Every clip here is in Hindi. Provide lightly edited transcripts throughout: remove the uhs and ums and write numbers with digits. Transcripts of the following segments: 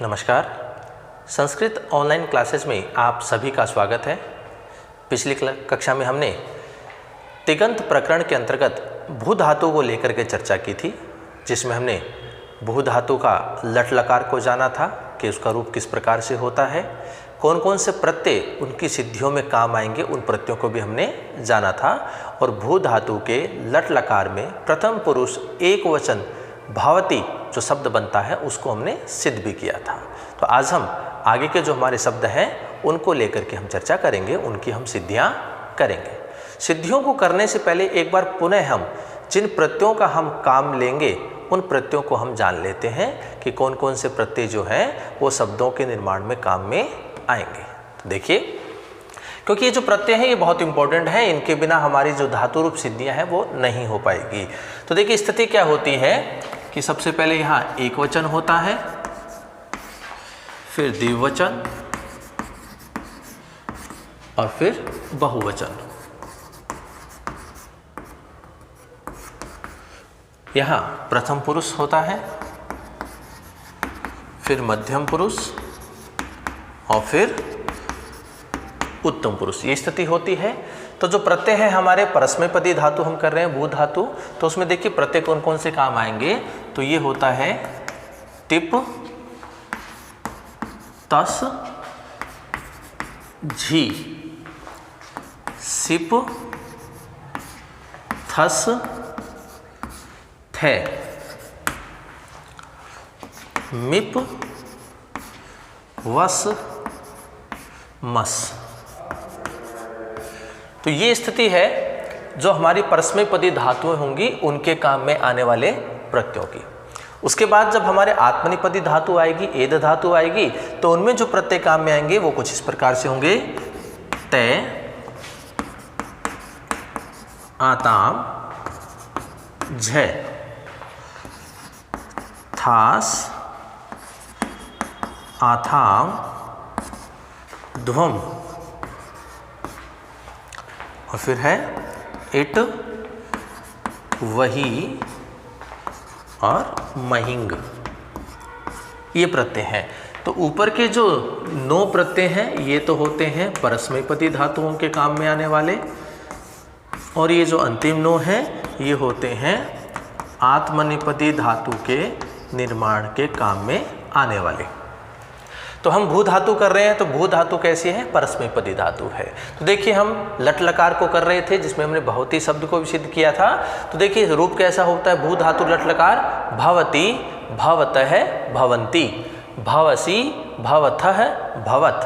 नमस्कार। संस्कृत ऑनलाइन क्लासेस में आप सभी का स्वागत है। पिछली कक्षा में हमने तिङन्त प्रकरण के अंतर्गत भू धातु को लेकर के चर्चा की थी, जिसमें हमने भू धातु का लट लकार को जाना था कि उसका रूप किस प्रकार से होता है, कौन कौन से प्रत्यय उनकी सिद्धियों में काम आएंगे, उन प्रत्ययों को भी हमने जाना था। और भू धातु के लट लकार में प्रथम पुरुष एक वचन भावती जो शब्द बनता है उसको हमने सिद्ध भी किया था। तो आज हम आगे के जो हमारे शब्द हैं उनको लेकर के हम चर्चा करेंगे, उनकी हम सिद्धियां करेंगे। सिद्धियों को करने से पहले एक बार पुनः हम जिन प्रत्ययों का हम काम लेंगे उन प्रत्ययों को हम जान लेते हैं कि कौन कौन से प्रत्यय जो हैं वो शब्दों के निर्माण में काम में आएंगे। तो देखिए, क्योंकि ये जो प्रत्यय हैं ये बहुत इंपॉर्टेंट है, इनके बिना हमारी जो धातु रूप सिद्धियां हैं वो नहीं हो पाएगी। तो देखिए स्थिति क्या होती है कि सबसे पहले यहाँ एक वचन होता है, फिर द्विवचन और फिर बहुवचन। यहाँ प्रथम पुरुष होता है, फिर मध्यम पुरुष और फिर उत्तम पुरुष, ये स्थिति होती है। तो जो प्रत्यय है हमारे परस्मैपदी धातु हम कर रहे हैं भू धातु, तो उसमें देखिए प्रत्यय कौन कौन से काम आएंगे। तो ये होता है टिप, तस, झी, सिप, थस, थे, मिप, वस, मस। तो ये स्थिति है जो हमारी परस्मैपदी धातुएं होंगी उनके काम में आने वाले प्रत्ययों की। उसके बाद जब हमारे आत्मनेपदी धातु आएगी, एद धातु आएगी, तो उनमें जो प्रत्यय काम में आएंगे वो कुछ इस प्रकार से होंगे। तय, आताम, झ, थास, आथाम, ध्वम और फिर है इट, वही और महिंग, ये प्रत्यय हैं। तो ऊपर के जो 9 प्रत्यय हैं ये तो होते हैं परस्मैपदी धातुओं के काम में आने वाले, और ये जो अंतिम 9 हैं ये होते हैं आत्मनेपदी धातु के निर्माण के काम में आने वाले। तो हम भू धातु कर रहे हैं, तो भू धातु कैसी है? परस्मैपदी धातु है। तो देखिए हम लट लकार को कर रहे थे जिसमें हमने भवती शब्द को भी सिद्ध किया था। तो देखिए रूप कैसा होता है भू धातु लट लकार। भवती, भवतः, भवन्ति, भवसि, भवथः, भवत्,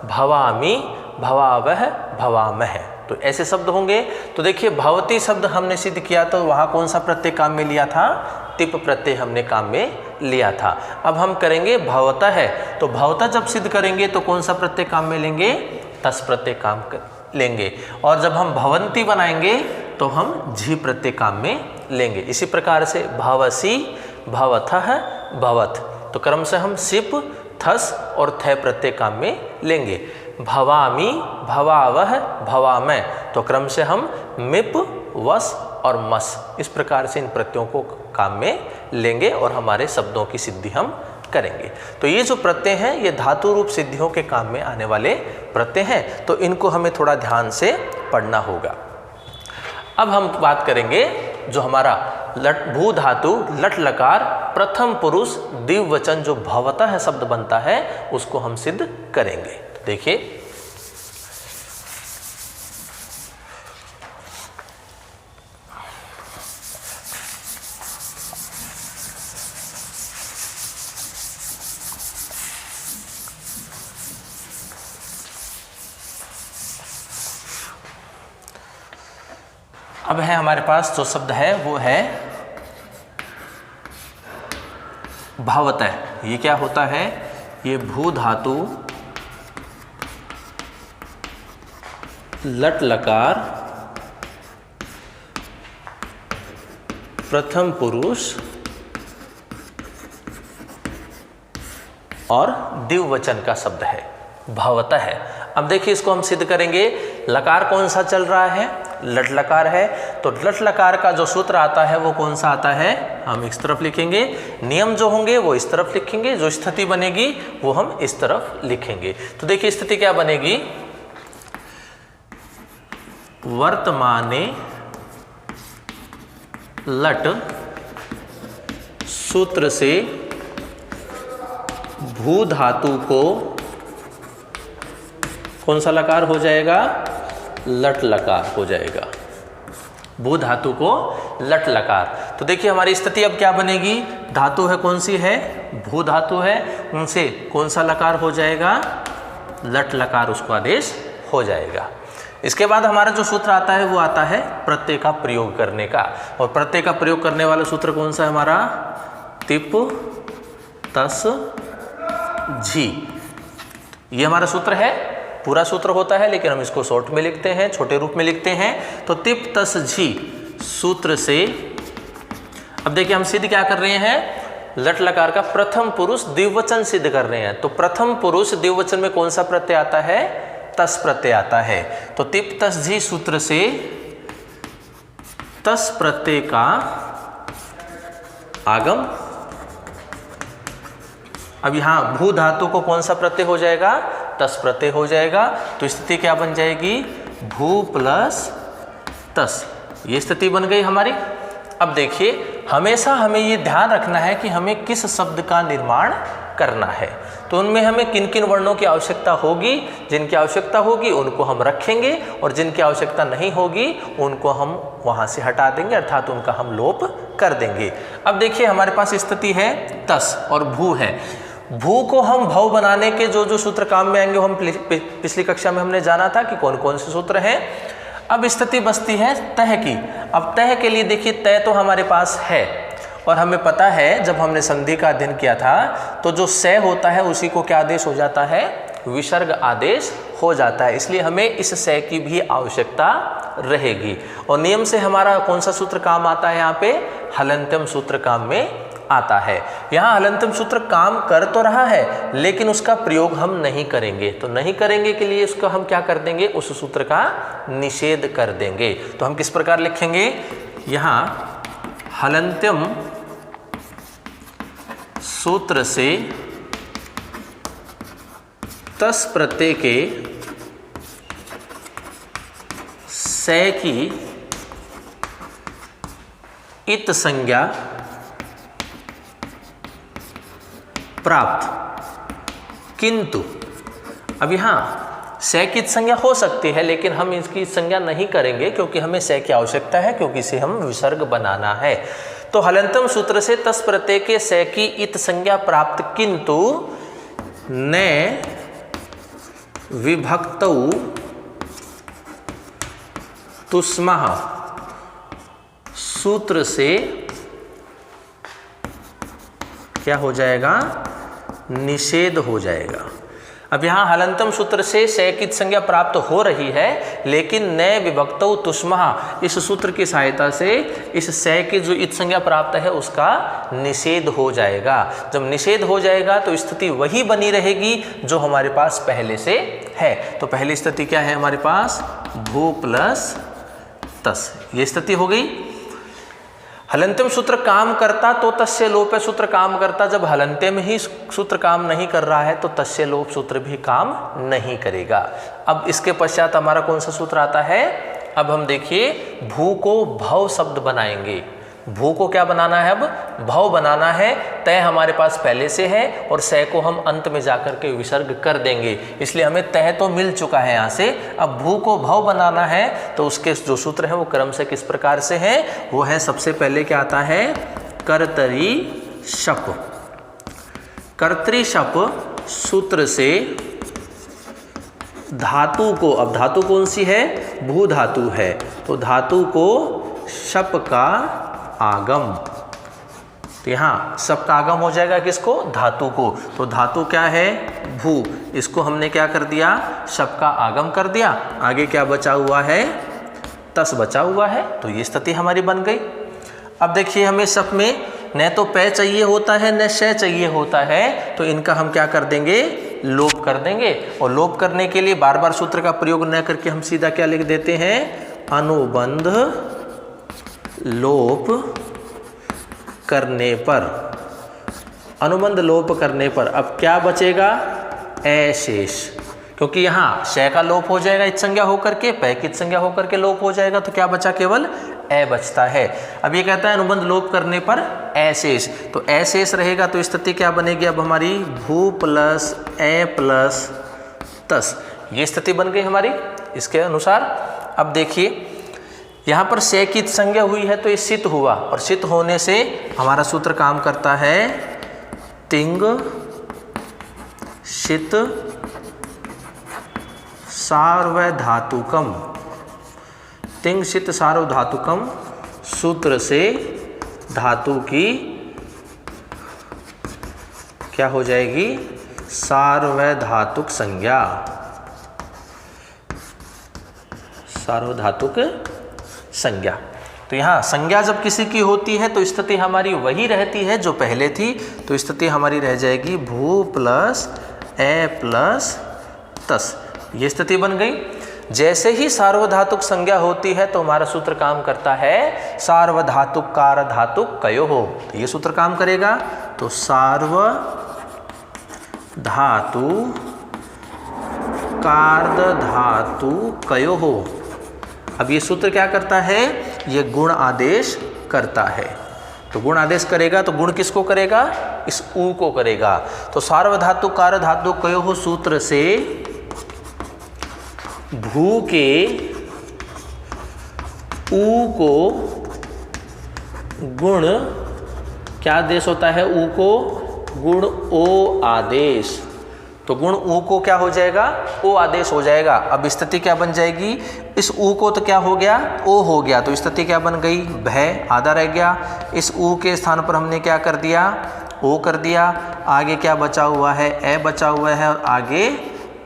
भवामि, भवावः, भवामः। तो ऐसे शब्द होंगे। तो देखिए भवती शब्द हमने सिद्ध किया तो वहाँ कौन सा प्रत्यय काम में लिया था? तिप प्रत्यय हमने काम में लिया था। अब हम करेंगे भवतः है, तो भवतः जब सिद्ध करेंगे तो कौन सा प्रत्यय काम में लेंगे? तस् प्रत्यय काम लेंगे। और जब हम भवन्ति बनाएंगे तो हम झी प्रत्यय काम में लेंगे। इसी प्रकार से भवसि, भवथः, भवत्, तो क्रम से हम सिप, थस और थ प्रत्यय काम में लेंगे। भवामि, भवावः, भवामः, तो क्रम से हम मिप, वस और मस, इस प्रकार से इन प्रत्ययों को काम में लेंगे और हमारे शब्दों की सिद्धि हम करेंगे। तो ये जो प्रत्यय हैं ये धातु रूप सिद्धियों के काम में आने वाले प्रत्यय हैं, तो इनको हमें थोड़ा ध्यान से पढ़ना होगा। अब हम बात करेंगे जो हमारा भू धातु लट लकार प्रथम पुरुष द्विवचन जो भवतः शब्द बनता है उसको हम सिद्ध करेंगे। देखिए अब है हमारे पास जो शब्द है वो है भवतः। ये क्या होता है? ये भू धातु लट लकार प्रथम पुरुष और द्विवचन का शब्द है, भवतः है। अब देखिए इसको हम सिद्ध करेंगे। लकार कौन सा चल रहा है? लट लकार है। तो लट लकार का जो सूत्र आता है वो कौन सा आता है, हम इस तरफ लिखेंगे, नियम जो होंगे वो इस तरफ लिखेंगे, जो स्थिति बनेगी वो हम इस तरफ लिखेंगे। तो देखिए स्थिति क्या बनेगी, वर्तमाने लट सूत्र से भू धातु को कौन सा लकार हो जाएगा, लट लकार हो जाएगा, भू धातु को लट लकार। तो देखिए हमारी स्थिति अब क्या बनेगी, धातु है कौन सी है, भू धातु है, उनसे कौन सा लकार हो जाएगा, लट लकार उसको आदेश हो जाएगा। इसके बाद हमारा जो सूत्र आता है वो आता है प्रत्यय का प्रयोग करने का, और प्रत्यय का प्रयोग करने वाला सूत्र कौन सा है हमारा, तिप तस झी। ये हमारा सूत्र है, पूरा सूत्र होता है लेकिन हम इसको शॉर्ट में लिखते हैं, छोटे रूप में लिखते हैं। तो तिप तस झी सूत्र से, अब देखिए हम सिद्ध क्या कर रहे हैं, लट लकार का प्रथम पुरुष द्विवचन सिद्ध कर रहे हैं। तो प्रथम पुरुष द्विवचन में कौन सा प्रत्यय आता है, तस प्रत्यय आता है। तो तिप तस झी सूत्र से तस प्रत्यय का आगम। अब यहां भू धातु को कौन सा प्रत्यय हो जाएगा, तस प्रत्यय हो जाएगा। तो स्थिति क्या बन जाएगी, भू प्लस तस, ये स्थिति बन गई हमारी। अब देखिए हमेशा हमें ये ध्यान रखना है कि हमें किस शब्द का निर्माण करना है। तो उनमें हमें किन किन वर्णों की आवश्यकता होगी, जिनकी आवश्यकता होगी उनको हम रखेंगे, और जिनकी आवश्यकता नहीं होगी उनको हम वहाँ से हटा देंगे, अर्थात उनका हम लोप कर देंगे। अब देखिए हमारे पास स्थिति है तस और भू है। भू को हम भव बनाने के जो जो सूत्र काम में आएंगे, हम पिछली कक्षा में हमने जाना था कि कौन कौन से सूत्र हैं। अब स्थिति बचती है तह की। अब तह के लिए देखिए तय तो हमारे पास है, और हमें पता है जब हमने संधि का अध्ययन किया था तो जो से होता है उसी को क्या आदेश हो जाता है, विसर्ग आदेश हो जाता है। इसलिए हमें इस से की भी आवश्यकता रहेगी। और नियम से हमारा कौन सा सूत्र काम आता है, यहाँ पे हलन्त्यम सूत्र काम में आता है। यहाँ हलन्त्यम सूत्र काम कर तो रहा है लेकिन उसका प्रयोग हम नहीं करेंगे। तो नहीं करेंगे के लिए उसको हम क्या कर देंगे, उस सूत्र का निषेध कर देंगे। तो हम किस प्रकार लिखेंगे, यहाँ हलन्त्यम सूत्र से तस प्रत्यय के से की इत संज्ञा प्राप्त, किंतु अब यहाँ से की संज्ञा हो सकती है लेकिन हम इसकी संज्ञा नहीं करेंगे क्योंकि हमें से की आवश्यकता है, क्योंकि इसे हम विसर्ग बनाना है। तो हलन्त्यम सूत्र से तस प्रत्यय के से की इत संज्ञा प्राप्त, किंतु न विभक्तौ तुस्मः सूत्र से क्या हो जाएगा, निषेध हो जाएगा। अब यहाँ हलन्त्यम सूत्र से की संज्ञा प्राप्त हो रही है लेकिन न विभक्तौ तुस्मः इस सूत्र की सहायता से इस से की जो इत संज्ञा प्राप्त है उसका निषेध हो जाएगा। जब निषेध हो जाएगा तो स्थिति वही बनी रहेगी जो हमारे पास पहले से है। तो पहली स्थिति क्या है हमारे पास, भू प्लस तस, ये स्थिति हो गई। हलन्त्यम सूत्र काम करता तो तस्य लोप सूत्र काम करता, जब हलन्त्यम ही सूत्र काम नहीं कर रहा है तो तस्य लोप सूत्र भी काम नहीं करेगा। अब इसके पश्चात हमारा कौन सा सूत्र आता है, अब हम देखिए भू को भव शब्द बनाएंगे। भू को क्या बनाना है, अब भव बनाना है। तय हमारे पास पहले से है और से को हम अंत में जाकर के विसर्ग कर देंगे, इसलिए हमें तय तो मिल चुका है यहाँ से। अब भू को भव बनाना है तो उसके जो सूत्र हैं वो क्रम से किस प्रकार से हैं, वो है सबसे पहले क्या आता है, कर्तरी शप। कर्तरी शप सूत्र से धातु को, अब धातु कौन सी है, भू धातु है, तो धातु को शप का आगम। तो यहाँ शप का आगम हो जाएगा किसको, धातु को। तो धातु क्या है, भू, इसको हमने क्या कर दिया, शप का आगम कर दिया। आगे क्या बचा हुआ है, तस बचा हुआ है। तो ये स्थिति हमारी बन गई। अब देखिए हमें शप में न तो पे चाहिए होता है न शय चाहिए होता है, तो इनका हम क्या कर देंगे, लोप कर देंगे। और लोप करने के लिए बार बार सूत्र का प्रयोग न करके हम सीधा क्या लिख देते हैं, अनुबंध लोप करने पर, अनुबंध लोप करने पर अब क्या बचेगा, ए शेष, क्योंकि यहाँ शय का लोप हो जाएगा इत संज्ञा होकर के, पै की इत संज्ञा होकर के लोप हो जाएगा, तो क्या बचा, केवल ए बचता है। अब ये कहता है अनुबंध लोप करने पर ए शेष, तो ए शेष रहेगा तो स्थिति क्या बनेगी अब हमारी, भू प्लस ए प्लस तस, ये स्थिति बन गई हमारी इसके अनुसार। अब देखिए यहाँ पर से की संज्ञा हुई है तो ये सित हुआ, और सित होने से हमारा सूत्र काम करता है तिंग सित सार्वधातुकम, तिंग सित सार्वधातुकम सूत्र से धातु की क्या हो जाएगी, सार्वधातुक संज्ञा, सार्वधातुक संज्ञा। तो यहाँ संज्ञा जब किसी की होती है तो स्थिति हमारी वही रहती है जो पहले थी, तो स्थिति हमारी रह जाएगी भू प्लस ए प्लस तस, ये स्थिति बन गई। जैसे ही सार्वधातुक संज्ञा होती है तो हमारा सूत्र काम करता है सार्वधातुक कार धातुक कयो हो, तो ये सूत्र काम करेगा। तो सार्वधातु कार्द धातु कयो हो, अब ये सूत्र क्या करता है, ये गुण आदेश करता है। तो गुण आदेश करेगा तो गुण किसको करेगा, इस ऊ को करेगा। तो सार्वधातु कार धातु कयो हो सूत्र से भू के ऊ को गुण क्या आदेश होता है, ऊ को गुण ओ आदेश, तो गुण ऊ को क्या हो जाएगा, ओ आदेश हो जाएगा। अब स्थिति क्या बन जाएगी, इस ऊ को तो क्या हो गया, ओ हो गया, तो स्थिति क्या बन गई, भय आधा रह गया, इस ऊ के स्थान पर हमने क्या कर दिया, ओ कर दिया, आगे क्या बचा हुआ है, ए बचा हुआ है, और आगे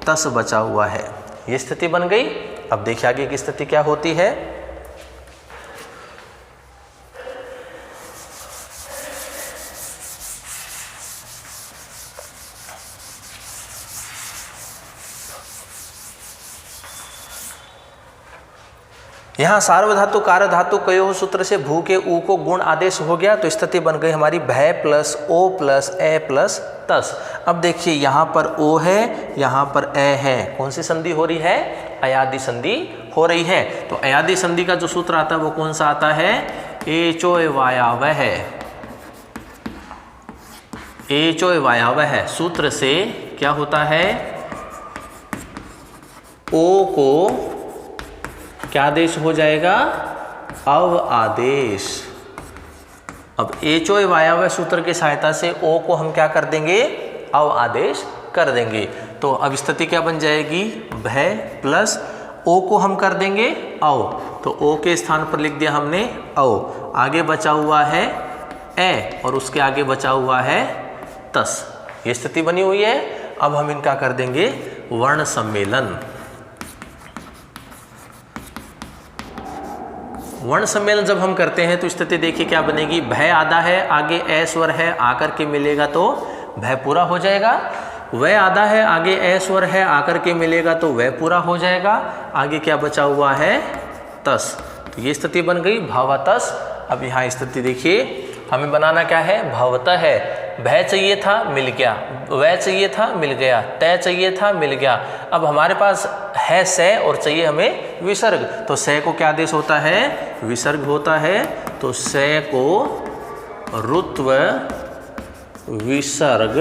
तस बचा हुआ है, ये स्थिति बन गई। अब देखिए आगे की स्थिति क्या होती है, यहाँ सार्वधातु कार धातु कयो सूत्र से भू के ऊ को गुण आदेश हो गया, तो स्थिति बन गई हमारी भय प्लस ओ प्लस ए प्लस तस। अब देखिए यहाँ पर ओ है, यहाँ पर ए है, कौन सी संधि हो रही है, अयादि संधि हो रही है। तो अयादि संधि का जो सूत्र आता है वो कौन सा आता है, एचोय वायावह, एचोय वायावह सूत्र से क्या होता है, ओ को क्या आदेश हो जाएगा, अव आदेश। अब एचोय वायावह सूत्र की सहायता से ओ को हम क्या कर देंगे, अव आदेश कर देंगे। तो अब स्थिति क्या बन जाएगी, भय प्लस ओ को हम कर देंगे अव, तो ओ के स्थान पर लिख दिया हमने अव, आगे बचा हुआ है ए और उसके आगे बचा हुआ है तस, ये स्थिति बनी हुई है। अब हम इनका कर देंगे वर्ण सम्मेलन। वर्ण सम्मेलन जब हम करते हैं तो स्थिति देखिए क्या बनेगी, भय आधा है, आगे ए स्वर है, आकर के मिलेगा तो भय पूरा हो जाएगा। वह आधा है, आगे ए स्वर है, आकर के मिलेगा तो वह पूरा हो जाएगा। आगे क्या बचा हुआ है, तस, तो ये स्थिति बन गई भवतस। अब यहाँ स्थिति देखिए हमें बनाना क्या है, भवतः है, भय चाहिए था मिल गया, वह चाहिए था मिल गया, तय चाहिए था मिल गया। अब हमारे पास है से और चाहिए हमें विसर्ग, तो से को क्या आदेश होता है, विसर्ग होता है। तो से को रुत्व विसर्ग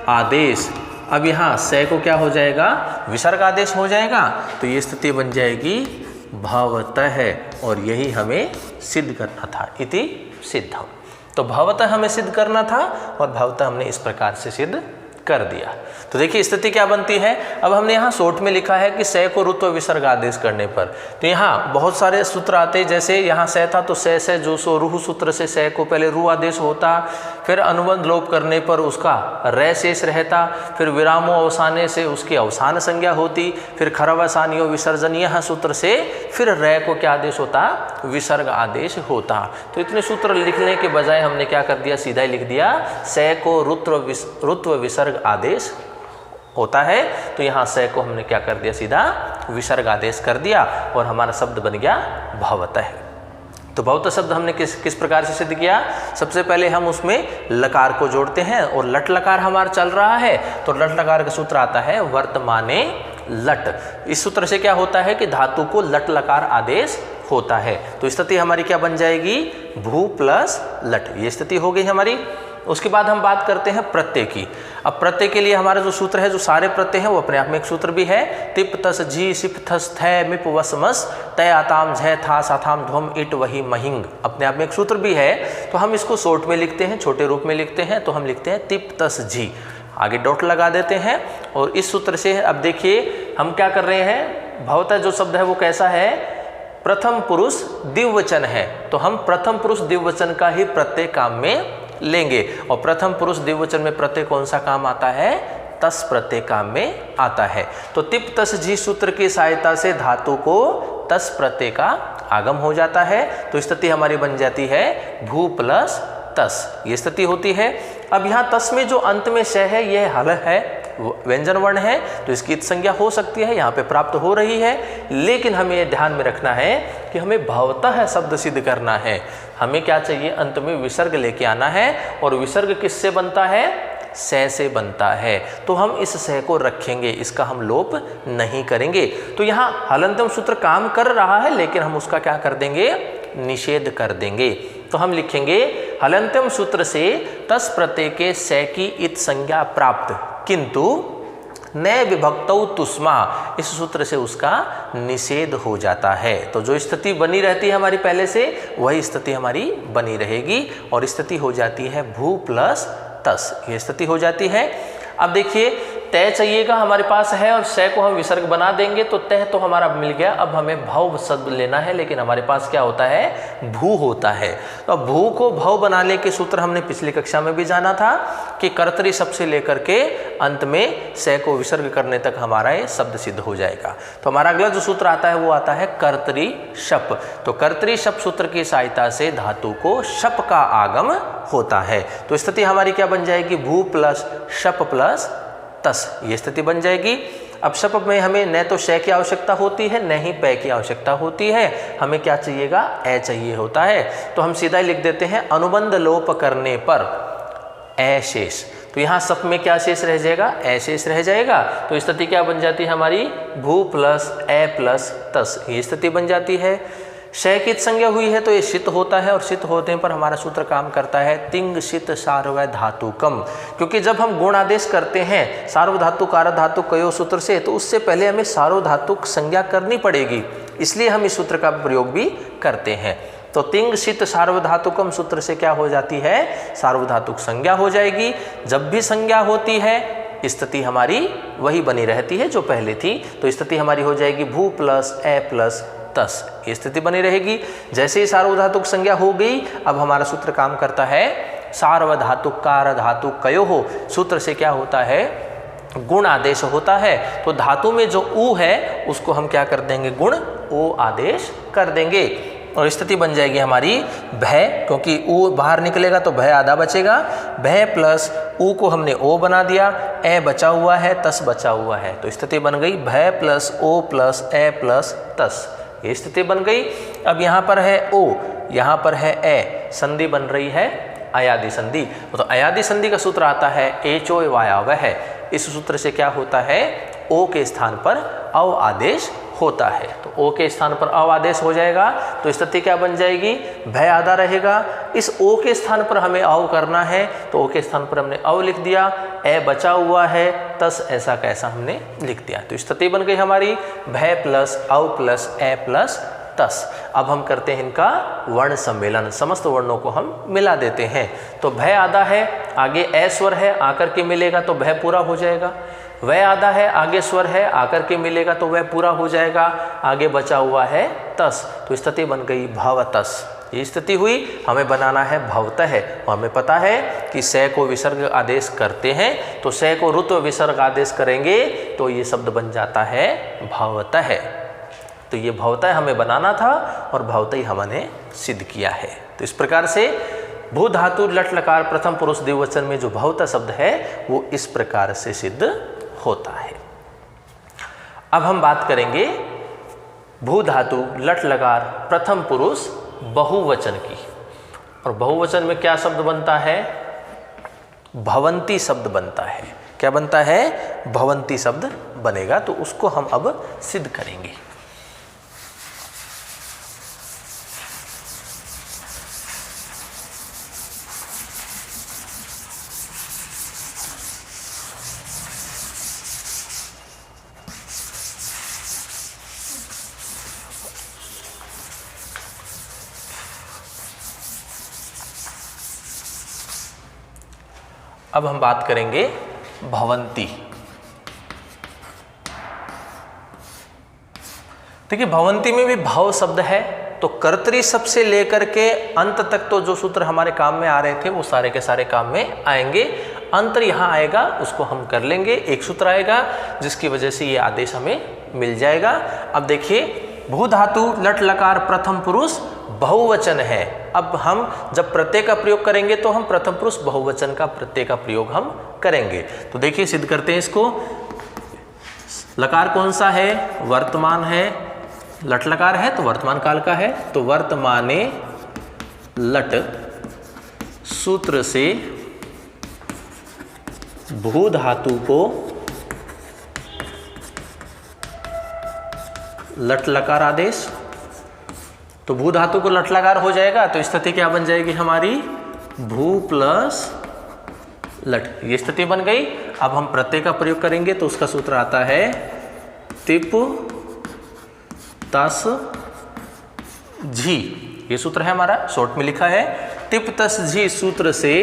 आदेश। अब यहाँ से को क्या हो जाएगा, विसर्ग आदेश हो जाएगा, तो ये स्थिति बन जाएगी भवतः है, और यही हमें सिद्ध करना था, इति सिद्धम। तो भवतः हमें सिद्ध करना था और भवतः हमने इस प्रकार से सिद्ध कर दिया। तो देखिए स्थिति क्या बनती है। अब हमने यहाँ शॉर्ट में लिखा है कि से को रुत्व विसर्ग आदेश करने पर, तो यहाँ बहुत सारे सूत्र आते हैं। जैसे यहाँ से था तो से जो सो रूह सूत्र से को पहले रू आदेश होता, फिर अनुबंध लोप करने पर उसका रे शेष रहता, फिर विरामो अवसाने से उसकी अवसान संज्ञा होती, फिर खरवसानियो विसर्जनीय सूत्र से फिर रे को क्या आदेश होता, विसर्ग आदेश होता। तो इतने सूत्र लिखने के बजाय हमने क्या कर दिया, सीधा ही लिख दिया से को रुत्व विसर्ग आदेश होता है। तो यहाँ से को हमने क्या कर दिया, सीधा विसर्ग आदेश कर दिया और हमारा शब्द बन गया भवतः। तो भवतः शब्द हमने किस प्रकार से सिद्ध किया? सबसे पहले हम उसमें लकार को जोड़ते हैं और लट लकार हमारा चल रहा है, तो लट लकार का सूत्र आता है वर्तमाने लट। इस सूत्र से क्या होता है कि धातु को लट लकार आदेश होता है। तो स्थिति हमारी क्या बन जाएगी? भू प्लस लट, ये स्थिति हो गई हमारी। उसके बाद हम बात करते हैं प्रत्यय की। अब प्रत्यय के लिए हमारा जो सूत्र है, जो सारे प्रत्यय हैं वो अपने आप में एक सूत्र भी है। तिप तस जी सिप थस थ मिप वस मस तय आताम झ था साथाम ध्वम इट वही महिंग, अपने आप में एक सूत्र भी है। तो हम इसको शॉर्ट में लिखते हैं, छोटे रूप में लिखते हैं, तो हम लिखते हैं तिप तस जी, आगे डॉट लगा देते हैं। और इस सूत्र से अब देखिए हम क्या कर रहे हैं, भवतः जो शब्द है वो कैसा है? प्रथम पुरुष द्विवचन है, तो हम प्रथम पुरुष द्विवचन का ही प्रत्यय काम में लेंगे। और प्रथम पुरुष द्विवचन में प्रत्यय कौन सा काम आता है? तस प्रत्यय काम में आता है। तो तिप तस जी सूत्र की सहायता से धातु को तस प्रत्यय का आगम हो जाता है। तो स्थिति हमारी बन जाती है भू प्लस तस, ये स्थिति होती है। अब यहाँ तस में जो अंत में श है यह हल है, व्यंजन वर्ण है, तो इसकी इत संज्ञा हो सकती है, यहाँ पे प्राप्त हो रही है। लेकिन हमें यह ध्यान में रखना है कि हमें भवतः शब्द सिद्ध करना है। हमें क्या चाहिए? अंत में विसर्ग लेके आना है। और विसर्ग किससे बनता है? स से बनता है। तो हम इस स को रखेंगे, इसका हम लोप नहीं करेंगे। तो यहाँ हलंतम सूत्र काम कर रहा है, लेकिन हम उसका क्या कर देंगे? निषेध कर देंगे। तो हम लिखेंगे हलंतम सूत्र से तस प्रत्यय के स की इत संज्ञा प्राप्त, किंतु न विभक्तौ तुष्मा, इस सूत्र से उसका निषेध हो जाता है। तो जो स्थिति बनी रहती है हमारी पहले से, वही स्थिति हमारी बनी रहेगी और स्थिति हो जाती है भू प्लस तस, ये स्थिति हो जाती है। अब देखिए तय चाहिएगा हमारे पास है और स को हम विसर्ग बना देंगे, तो तय तो हमारा मिल गया। अब हमें भव शब्द लेना है, लेकिन हमारे पास क्या होता है? भू होता है। तो अब भू को भव बनाने के सूत्र हमने पिछली कक्षा में भी जाना था कि कर्तरी शब्द से लेकर के अंत में स को विसर्ग करने तक हमारा ये शब्द सिद्ध हो जाएगा। तो हमारा अगला जो सूत्र आता है वो आता है कर्तरी शप। तो कर्तरी शप सूत्र की सहायता से धातु को शप का आगम होता है। तो स्थिति हमारी क्या बन जाएगी? भू प्लस शप प्लस तस, ये स्थिति बन जाएगी। अब शप में हमें न तो श की आवश्यकता होती है, न ही पै की आवश्यकता होती है, हमें क्या चाहिएगा? ए चाहिए होता है। तो हम सीधा ही लिख देते हैं अनुबंध लोप करने पर ए शेष। तो यहाँ शप में क्या शेष रह जाएगा? ए शेष रह जाएगा। तो स्थिति क्या बन जाती है हमारी? भू प्लस ए प्लस तस, ये स्थिति बन जाती है। श की संज्ञा हुई है तो ये शीत होता है, और शीत होने पर हमारा सूत्र काम करता है तिंग शीत सार्वय धातुकम। क्योंकि जब हम गुण आदेश करते हैं सार्वधातुक आर्धातुक कयो सूत्र से, तो उससे पहले हमें सार्वधातुक संज्ञा करनी पड़ेगी, इसलिए हम इस सूत्र का प्रयोग भी करते हैं। तो तिंग शीत सार्वधातुकम सूत्र से क्या हो जाती है? सार्वधातुक संज्ञा हो जाएगी। जब भी संज्ञा होती है स्थिति हमारी वही बनी रहती है जो पहले थी। तो स्थिति हमारी हो जाएगी भू प्लस ए प्लस तस, ये स्थिति बनी रहेगी। जैसे ही सार्वधातुक संज्ञा हो गई, अब हमारा सूत्र काम करता है सार्वधातुक कार धातु कयो हो। सूत्र से क्या होता है? गुण आदेश होता है। तो धातु में जो ऊ है उसको हम क्या कर देंगे? गुण ओ आदेश कर देंगे। और स्थिति बन जाएगी हमारी भय, क्योंकि ऊ बाहर निकलेगा तो भय आधा बचेगा। भय प्लस ऊ को हमने ओ बना दिया, ए बचा हुआ है, तस बचा हुआ है, तो स्थिति बन गई भय प्लस ओ प्लस ए प्लस तस, ये स्थिति बन गई। अब यहाँ पर है ओ, यहाँ पर है ए, संधि बन रही है अयादि संधि। तो अयादि संधि का सूत्र आता है एचो वायावह है। इस सूत्र से क्या होता है? ओ के स्थान पर अव आदेश होता है। तो ओ के स्थान पर अव आदेश हो जाएगा, तो स्थिति क्या बन जाएगी? भय आधा रहेगा। इस ओ के स्थान पर हमें अव करना है, तो ओ के स्थान पर हमने अव लिख दिया, ए बचा हुआ है, तस ऐसा कैसा हमने लिख दिया। तो स्थिति बन गई हमारी भय प्लस अव प्लस ए प्लस तस। अब हम करते हैं इनका वर्ण सम्मेलन, समस्त वर्णों को हम मिला देते हैं। तो भय आधा है, आगे ए स्वर है, आकर के मिलेगा तो भय पूरा हो जाएगा। वह आधा है, आगे स्वर है, आकर के मिलेगा तो वह पूरा हो जाएगा। आगे बचा हुआ है तस, तो स्थिति बन गई भवतस। ये स्थिति हुई। हमें बनाना है भवतः, और हमें पता है कि स को विसर्ग आदेश करते हैं, तो स को ऋत्व विसर्ग आदेश करेंगे तो ये शब्द बन जाता है भवतः। तो ये भवतः हमें बनाना था और भवतः ही हमने सिद्ध किया है। तो इस प्रकार से भू धातु लट लकार प्रथम पुरुष द्विवचन में जो भवतः शब्द है वो इस प्रकार से सिद्ध होता है। अब हम बात करेंगे भू धातु लट लकार प्रथम पुरुष बहुवचन की। और बहुवचन में क्या शब्द बनता है? भवंती शब्द बनता है। क्या बनता है? भवंती शब्द बनेगा। तो उसको हम अब सिद्ध करेंगे। अब हम बात करेंगे भवंती। देखिए भवंती में भी भव शब्द है, तो कर्तरी शब्द से लेकर के अंत तक तो जो सूत्र हमारे काम में आ रहे थे वो सारे के सारे काम में आएंगे। अंतर यहाँ आएगा, उसको हम कर लेंगे। एक सूत्र आएगा जिसकी वजह से ये आदेश हमें मिल जाएगा। अब देखिए भू धातु लट लकार प्रथम पुरुष बहुवचन है। अब हम जब प्रत्यय का प्रयोग करेंगे तो हम प्रथम पुरुष बहुवचन का प्रत्यय का प्रयोग हम करेंगे। तो देखिए सिद्ध करते हैं इसको। लकार कौन सा है? वर्तमान है। लट लकार है तो वर्तमान काल का है, तो वर्तमाने लट सूत्र से भू धातु को लट लकार आदेश। तो भू धातु को लट लकार हो जाएगा, तो स्थिति क्या बन जाएगी हमारी? भू प्लस लट, ये स्थिति बन गई। अब हम प्रत्यय का प्रयोग करेंगे तो उसका सूत्र आता है तिप तस झी। ये सूत्र है हमारा, शॉर्ट में लिखा है तिप तस झी सूत्र से।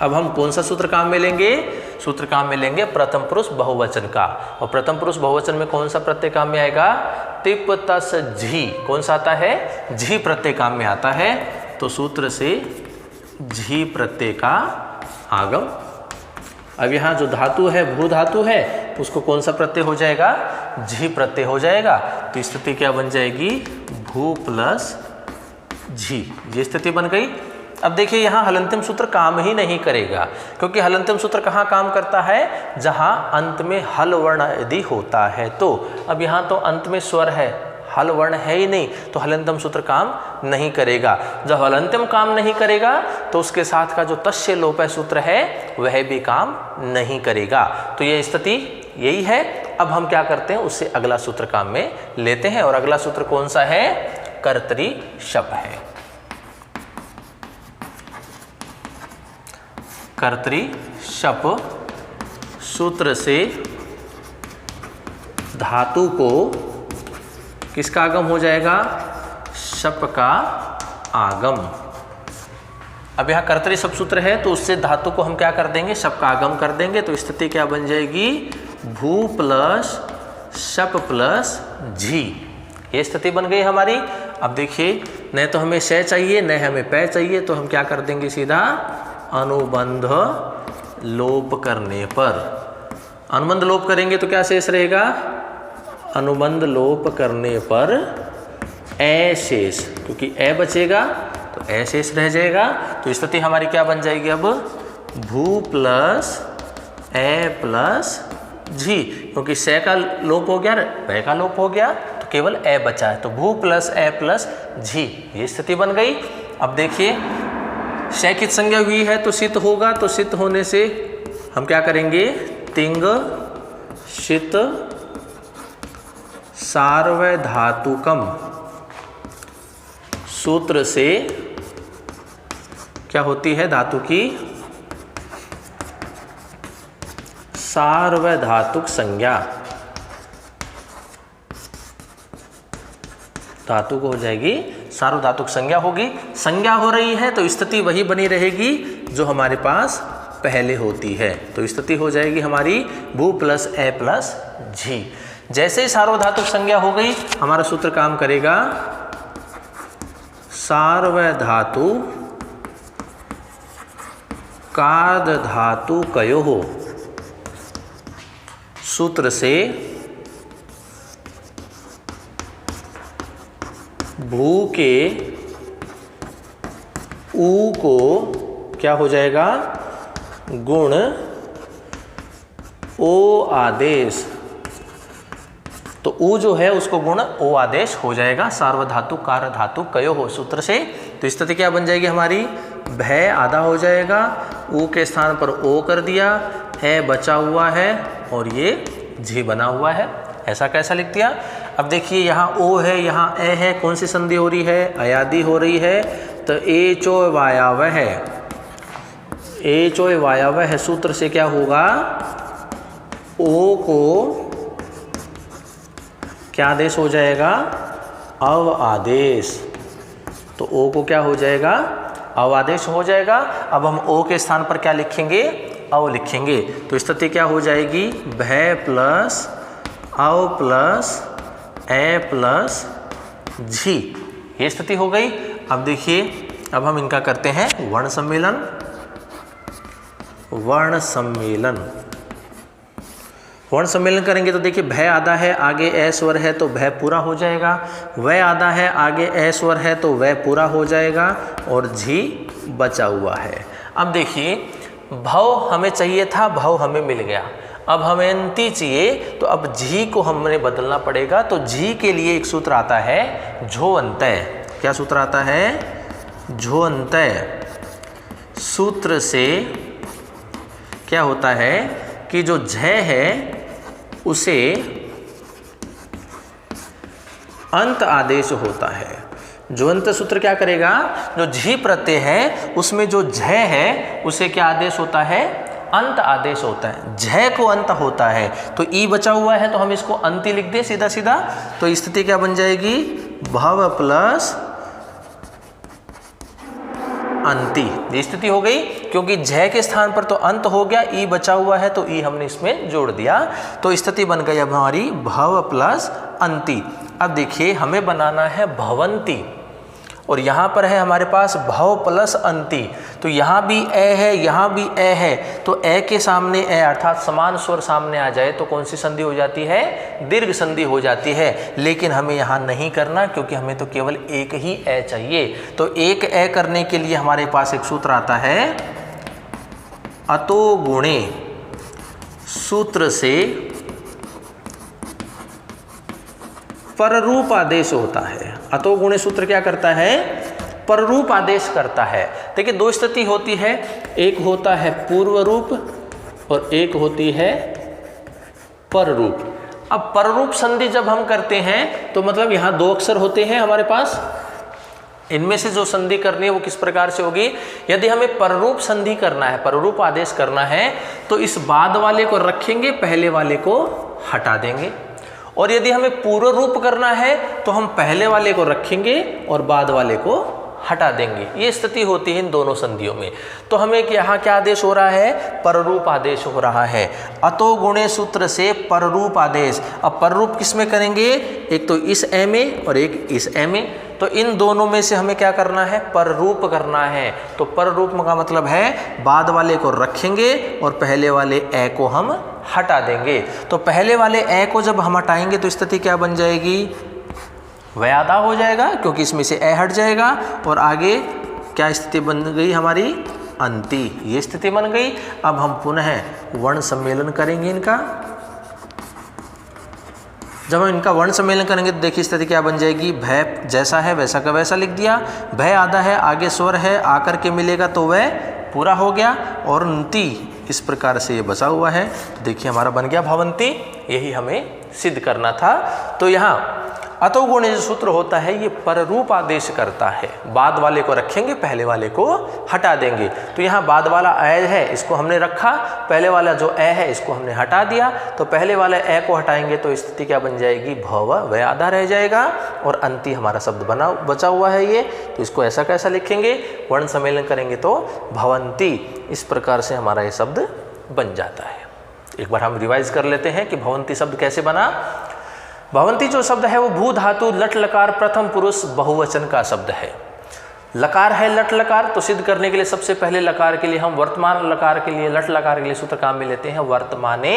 अब हम कौन सा सूत्र काम में लेंगे? सूत्र काम में लेंगे प्रथम पुरुष बहुवचन का। और प्रथम पुरुष बहुवचन में कौन सा प्रत्यय काम में आएगा? तिप तस झी। कौन सा आता है? झी प्रत्यय काम में आता है। तो सूत्र से झी प्रत्यय का आगम। अब यहाँ जो धातु है भू धातु है, उसको कौन सा प्रत्यय हो जाएगा? झी प्रत्यय हो जाएगा। तो स्थिति क्या बन जाएगी? भू प्लस झी। ये स्थिति बन गई। अब देखिए यहाँ हलंतिम सूत्र काम ही नहीं करेगा, क्योंकि हलंतिम सूत्र कहाँ काम करता है? जहाँ अंत में हल वर्ण यदि होता है। तो अब यहाँ तो अंत में स्वर है, हल वर्ण है ही नहीं, तो हलंतिम सूत्र काम नहीं करेगा। जब हलंतिम काम नहीं करेगा तो उसके साथ का जो तस्य लोपय सूत्र है वह भी काम नहीं करेगा। तो यह स्थिति यही है। अब हम क्या करते हैं? उससे अगला सूत्र काम में लेते हैं। और अगला सूत्र कौन सा है? कर्तरी शप है। कर्तरी शप सूत्र से धातु को किसका आगम हो जाएगा? शप का आगम। अब यहाँ कर्तरी शप सूत्र है, तो उससे धातु को हम क्या कर देंगे? शप का आगम कर देंगे। तो स्थिति क्या बन जाएगी? भू प्लस शप प्लस झी। ये स्थिति बन गई हमारी। अब देखिए न तो हमें शय चाहिए न हमें पै चाहिए, तो हम क्या कर देंगे? सीधा अनुबंध लोप करने पर। अनुबंध लोप करेंगे तो क्या शेष रहेगा? अनुबंध लोप करने पर ए शेष, क्योंकि ए बचेगा तो ए शेष रह जाएगा। तो स्थिति हमारी क्या बन जाएगी? अब भू प्लस ए प्लस झी, क्योंकि से का लोप हो गया, पै का लोप हो गया, तो केवल ए बचा है। तो भू प्लस ए प्लस झी, ये स्थिति बन गई। अब देखिए शैखित संज्ञा हुई है तो सित होगा, तो सित होने से हम क्या करेंगे? तिंग शित सार्वधातुकम सूत्र से क्या होती है? धातु की सार्वधातुक संज्ञा। धातु को हो जाएगी सार्वधातुक संज्ञा होगी। संज्ञा हो रही है तो स्थिति वही बनी रहेगी जो हमारे पास पहले होती है। तो स्थिति हो जाएगी हमारी भू प्लस ए प्लस झी। जैसे ही सार्वधातुक संज्ञा हो गई, हमारा सूत्र काम करेगा सार्वधातु कार्द धातु कयोः सूत्र से भू के ऊ को क्या हो जाएगा? गुण ओ आदेश तो ऊ जो है उसको गुण ओ आदेश हो जाएगा। सार्वधातु कार धातु कयो हो सूत्र से। तो स्थिति क्या बन जाएगी हमारी, भय आधा हो जाएगा, ऊ के स्थान पर ओ कर दिया, ए बचा हुआ है और ये झी बना हुआ है। ऐसा कैसा लिख दिया। अब देखिए यहाँ ओ है, यहाँ ए है, कौन सी संधि हो रही है, अयादि हो रही है। तो ए चो वायावह है, ए चो वायावह है सूत्र से क्या होगा, ओ को क्या आदेश हो जाएगा, अव आदेश। तो ओ को क्या हो जाएगा, अव आदेश हो जाएगा। अब हम ओ के स्थान पर क्या लिखेंगे, अव लिखेंगे। तो स्थिति क्या हो जाएगी, भय प्लस अव प्लस ए प्लस झी, ये स्थिति हो गई। अब देखिए, अब हम इनका करते हैं वर्ण सम्मेलन। वर्ण सम्मेलन, वर्ण सम्मेलन करेंगे तो देखिए भय आधा है, आगे ए स्वर है तो भय पूरा हो जाएगा। वह आधा है, आगे ए स्वर है तो वह पूरा हो जाएगा और झी बचा हुआ है। अब देखिए भव हमें चाहिए था, भव हमें मिल गया। अब हमें अंति चाहिए, तो अब झी को हमने बदलना पड़ेगा। तो झी के लिए एक सूत्र आता है झो अंतय। क्या सूत्र आता है, झो अंतय। सूत्र से क्या होता है कि जो झ है उसे अंत आदेश होता है। जो अंत सूत्र क्या करेगा, जो झी प्रत्यय है उसमें जो झ है उसे क्या आदेश होता है, अंत आदेश होता है। झ को अंत होता है, तो ई बचा हुआ है तो हम इसको अंति लिख दें सीधा सीधा। तो स्थिति क्या बन जाएगी, भव प्लस अंति, ये स्थिति हो गई। क्योंकि झ के स्थान पर तो अंत हो गया, ई बचा हुआ है तो ई हमने इसमें जोड़ दिया। तो स्थिति बन गई अब हमारी भव प्लस अंति। अब देखिए हमें बनाना है भवंती, और यहाँ पर है हमारे पास भव प्लस अंति। तो यहाँ भी ए है, यहाँ भी ए है, तो ए के सामने ए अर्थात समान स्वर सामने आ जाए तो कौन सी संधि हो जाती है, दीर्घ संधि हो जाती है। लेकिन हमें यहाँ नहीं करना, क्योंकि हमें तो केवल एक ही ए चाहिए। तो एक ए करने के लिए हमारे पास एक सूत्र आता है अतो गुणे। सूत्र से पररूप आदेश होता है। अतो गुणे सूत्र क्या करता है, पररूप आदेश करता है। देखिए दो स्थिति होती है, एक होता है पूर्व रूप और एक होती है पररूप। अब पररूप संधि जब हम करते हैं तो मतलब यहाँ दो अक्षर होते हैं हमारे पास, इनमें से जो संधि करनी है वो किस प्रकार से होगी। यदि हमें पररूप संधि करना है, पररूप आदेश करना है, तो इस बाद वाले को रखेंगे, पहले वाले को हटा देंगे। और यदि हमें पूर्व रूप करना है तो हम पहले वाले को रखेंगे और बाद वाले को हटा देंगे। ये स्थिति होती है इन दोनों संधियों में। तो हमें यहाँ क्या आदेश हो रहा है, पररूप आदेश हो रहा है। अतो गुणे सूत्र से पररूप आदेश। अब पररूप किस में करेंगे, एक तो इस ए में और एक इस ए में। तो इन दोनों में से हमें क्या करना है, पररूप करना है। तो पररूप का मतलब है बाद वाले को रखेंगे और पहले वाले ए को हम हटा देंगे। तो पहले वाले ए को जब हम हटाएंगे तो स्थिति क्या बन जाएगी, वह आधा हो जाएगा, क्योंकि इसमें से ए हट जाएगा। और आगे क्या स्थिति बन गई हमारी, अंति, ये स्थिति बन गई। अब हम पुनः वर्ण सम्मेलन करेंगे इनका। जब हम इनका वर्ण सम्मेलन करेंगे तो देखिए स्थिति क्या बन जाएगी, भय जैसा है वैसा का वैसा लिख दिया। भय आधा है, आगे स्वर है, आकर के मिलेगा तो वह पूरा हो गया। और अंति इस प्रकार से ये बचा हुआ है। तो देखिए हमारा बन गया भवंती, यही हमें सिद्ध करना था। तो यहाँ अतो गुणे जो सूत्र होता है ये पररूप आदेश करता है। बाद वाले को रखेंगे, पहले वाले को हटा देंगे। तो यहाँ बाद वाला ए है, इसको हमने रखा, पहले वाला जो ए है इसको हमने हटा दिया। तो पहले वाले ए को हटाएंगे तो स्थिति क्या बन जाएगी, भव, वह आधा रह जाएगा और अंति हमारा शब्द बचा हुआ है ये। तो इसको ऐसा कैसा लिखेंगे, वर्ण सम्मेलन करेंगे तो भवंती। इस प्रकार से हमारा ये शब्द बन जाता है। एक बार हम रिवाइज कर लेते हैं कि भवंती शब्द कैसे बना। भवंती जो शब्द है वो भू धातु लट लकार प्रथम पुरुष बहुवचन का शब्द है। लकार है लट लकार, तो सिद्ध करने के लिए सबसे पहले लकार के लिए हम वर्तमान लकार के लिए, लट लकार के लिए सूत्र काम में लेते हैं वर्तमाने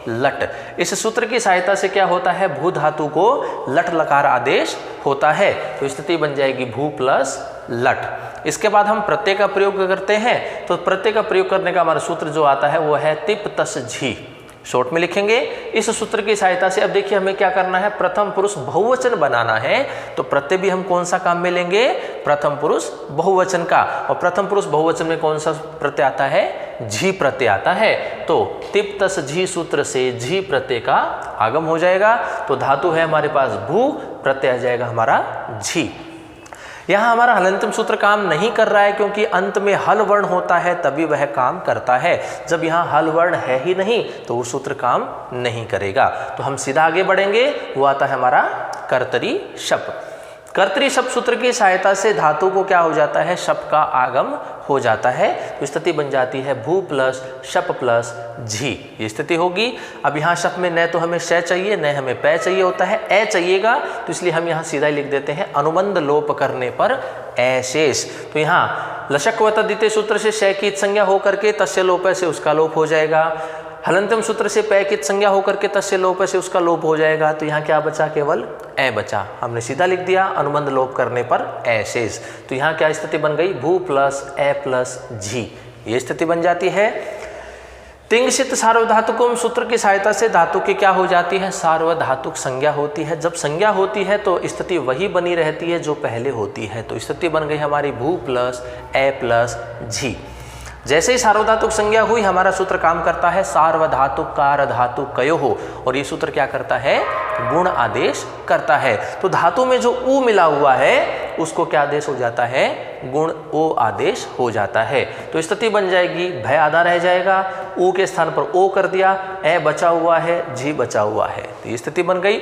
लट। इस सूत्र की सहायता से क्या होता है, भू धातु को लट लकार आदेश होता है। तो स्थिति बन जाएगी भू प्लस लट। इसके बाद हम प्रत्यय का प्रयोग करते हैं। तो प्रत्यय का प्रयोग करने का हमारा सूत्र जो आता है वो है तिप तस झी। शॉर्ट में लिखेंगे। इस सूत्र की सहायता से अब देखिए हमें क्या करना है, प्रथम पुरुष बहुवचन बनाना है। तो प्रत्यय भी हम कौन सा काम में लेंगे, प्रथम पुरुष बहुवचन का। और प्रथम पुरुष बहुवचन में कौन सा प्रत्यय आता है, झी प्रत्यय आता है। तो तिप तस झी सूत्र से झी प्रत्यय का आगम हो जाएगा। तो धातु है हमारे पास भू, प्रत्यय आ जाएगा हमारा झी। यहाँ हमारा हलंतम सूत्र काम नहीं कर रहा है क्योंकि अंत में हल वर्ण होता है तभी वह काम करता है। जब यहाँ हल वर्ण है ही नहीं तो वो सूत्र काम नहीं करेगा। तो हम सीधा आगे बढ़ेंगे, वो आता है हमारा कर्तरी शप। कर्तरी शप सूत्र की सहायता से धातु को क्या हो जाता है, शप का आगम हो जाता है। तो स्थिति बन जाती है भू प्लस शप प्लस झी, ये स्थिति होगी। अब यहाँ शप में न तो हमें श चाहिए न हमें पै चाहिए होता है, ए चाहिएगा। तो इसलिए हम यहाँ सीधा लिख देते हैं अनुबंध लोप करने पर अशेष। तो यहाँ लशक व तद्धिते सूत्र से श की संज्ञा होकर के तस्य लोप से उसका लोप हो जाएगा। हलंतम सूत्र से पै की संज्ञा होकर के तस्य लोप से उसका लोप हो जाएगा। तो यहाँ क्या बचा, केवल ए बचा। हमने सीधा लिख दिया अनुबंध लोप करने पर अशेष। तो यहाँ क्या स्थिति बन गई, भू प्लस ए प्लस झी, ये स्थिति बन जाती है। तिंगसित सार्वधातुकम सूत्र की सहायता से धातु की क्या हो जाती है, सार्वधातुक संज्ञा होती है। जब संज्ञा होती है तो स्थिति वही बनी रहती है जो पहले होती है। तो स्थिति बन गई हमारी भू प्लस ए प्लस झी। जैसे ही सार्वधातुक संज्ञा हुई हमारा सूत्र काम करता है सार्वधातुक कार धातु कयो हो। और ये सूत्र क्या करता है, गुण आदेश करता है। तो धातु में जो ऊ मिला हुआ है उसको क्या आदेश हो जाता है, गुण ओ आदेश हो जाता है। तो स्थिति बन जाएगी भय आधा रह जाएगा, ऊ के स्थान पर ओ कर दिया, ए बचा हुआ है, जी बचा हुआ है। तो ये स्थिति बन गई।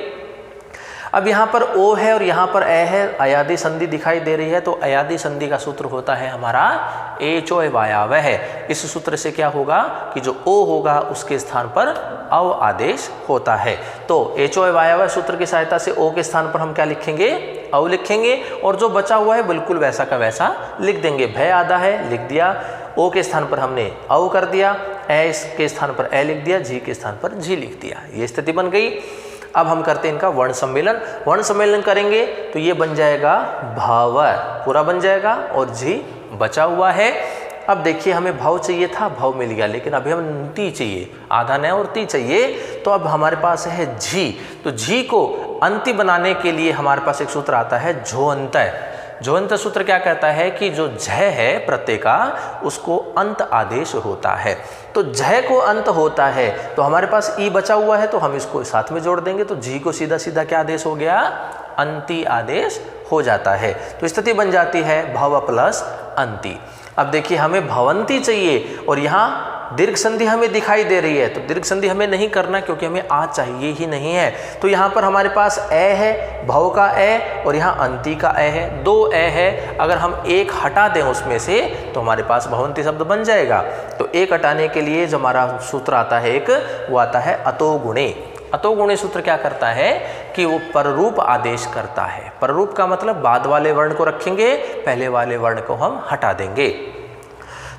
अब यहाँ पर ओ है और यहाँ पर ए है, अयादि संधि दिखाई दे रही है। तो अयादि संधि का सूत्र होता है हमारा एचो वायावह है। इस सूत्र से क्या होगा कि जो ओ होगा उसके स्थान पर अव आदेश होता है। तो एचो वायावह सूत्र की सहायता से ओ के स्थान पर हम क्या लिखेंगे, अव लिखेंगे। और जो बचा हुआ है बिल्कुल वैसा का वैसा लिख देंगे। भय आधा है लिख दिया, ओ के स्थान पर हमने अव कर दिया, ए के स्थान पर ए लिख दिया, जी के स्थान पर जी लिख दिया। ये स्थिति बन गई। अब हम करते हैं इनका वर्ण सम्मेलन। वर्ण सम्मेलन करेंगे तो ये बन जाएगा भाव, पूरा बन जाएगा और जी बचा हुआ है। अब देखिए हमें भाव चाहिए था, भाव मिल गया, लेकिन अभी हमें ती चाहिए, आधा न और ती चाहिए। तो अब हमारे पास है झी। तो झी को अंति बनाने के लिए हमारे पास एक सूत्र आता है झोअंत। झोअंत सूत्र क्या कहता है कि जो झ है प्रत्यय का उसको अंत आदेश होता है। तो झ को अंत होता है तो हमारे पास ई बचा हुआ है तो हम इसको साथ में जोड़ देंगे। तो जी को सीधा सीधा क्या आदेश हो गया, अंति आदेश हो जाता है। तो स्थिति बन जाती है भव प्लस अंति। अब देखिए हमें भवंती चाहिए और यहाँ दीर्घ संधि हमें दिखाई दे रही है। तो दीर्घ संधि हमें नहीं करना क्योंकि हमें आ चाहिए ही नहीं है। तो यहाँ पर हमारे पास ए है, भव का ए और यहाँ अंति का ए है, दो ए है। अगर हम एक हटा दें उसमें से तो हमारे पास भवंती शब्द बन जाएगा। तो एक हटाने के लिए जो हमारा सूत्र आता है एक, वो आता है अतोगुणे। अतोगुणे सूत्र क्या करता है कि वो पररूप आदेश करता है। पररूप का मतलब बाद वाले वर्ण को रखेंगे, पहले वाले वर्ण को हम हटा देंगे।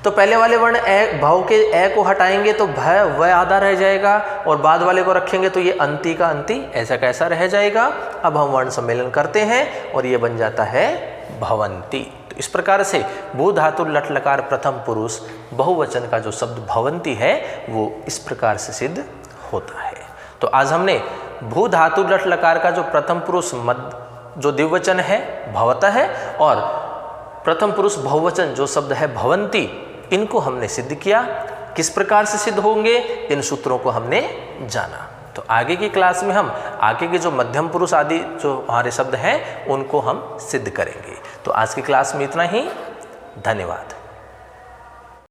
तो पहले वाले वर्ण ए, भाव के ए को हटाएंगे तो भय वह आधा रह जाएगा और बाद वाले को रखेंगे तो ये अंति का अंति ऐसा कैसा रह जाएगा। अब हम वर्ण सम्मेलन करते हैं और ये बन जाता है भवंती। तो इस प्रकार से भू धातु लट लकार प्रथम पुरुष बहुवचन का जो शब्द भवंती है वो इस प्रकार से सिद्ध होता है। तो आज हमने भू धातु लट लकार का जो प्रथम पुरुष मध्य जो द्विवचन है भवतः है और प्रथम पुरुष बहुवचन जो शब्द है भवंती, इनको हमने सिद्ध किया। किस प्रकार से सिद्ध होंगे, इन सूत्रों को हमने जाना। तो आगे की क्लास में हम आगे के जो मध्यम पुरुष आदि जो हमारे शब्द हैं उनको हम सिद्ध करेंगे। तो आज की क्लास में इतना ही। धन्यवाद।